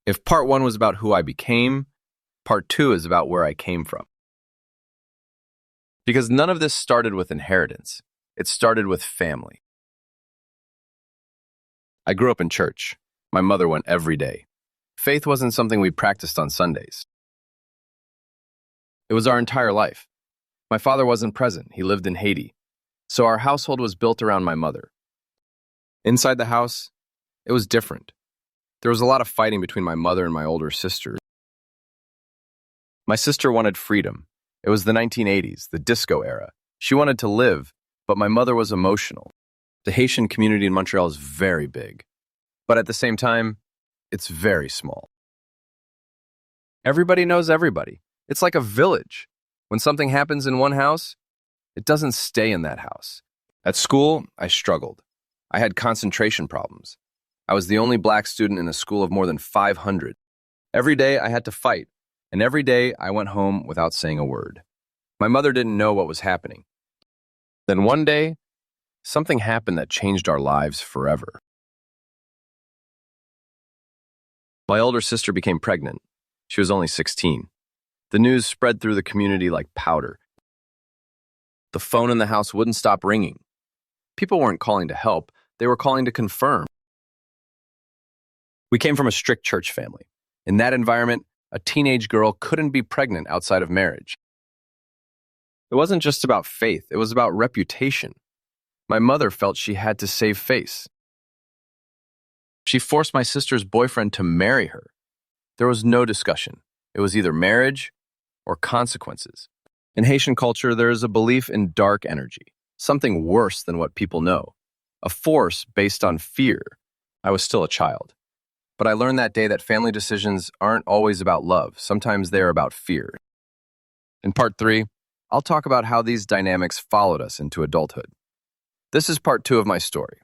If part one was about who I became, part two is about where I came from. Because none of this started with inheritance. It started with family. I grew up in church. My mother went every day. Faith wasn't something we practiced on Sundays. It was our entire life. My father wasn't present. He lived in Haiti. So our household was built around my mother. Inside the house, it was different. There was a lot of fighting between my mother and my older sister. My sister wanted freedom. It was the 1980s, the disco era. She wanted to live, but my mother was emotional. The Haitian community in Montreal is very big, but at the same time, it's very small. Everybody knows everybody. It's like a village. When something happens in one house, it doesn't stay in that house. At school, I struggled. I had concentration problems. I was the only black student in a school of more than 500. Every day I had to fight, and every day I went home without saying a word. My mother didn't know what was happening. Then one day, something happened that changed our lives forever. My older sister became pregnant. She was only 16. The news spread through the community like powder. The phone in the house wouldn't stop ringing. People weren't calling to help, they were calling to confirm. We came from a strict church family. In that environment, a teenage girl couldn't be pregnant outside of marriage. It wasn't just about faith, it was about reputation. My mother felt she had to save face. She forced my sister's boyfriend to marry her. There was no discussion. It was either marriage or consequences. In Haitian culture, there is a belief in dark energy, something worse than what people know, a force based on fear. I was still a child. But I learned that day that family decisions aren't always about love. Sometimes they're about fear. In part 3, I'll talk about how these dynamics followed us into adulthood. This is part 2 of my story.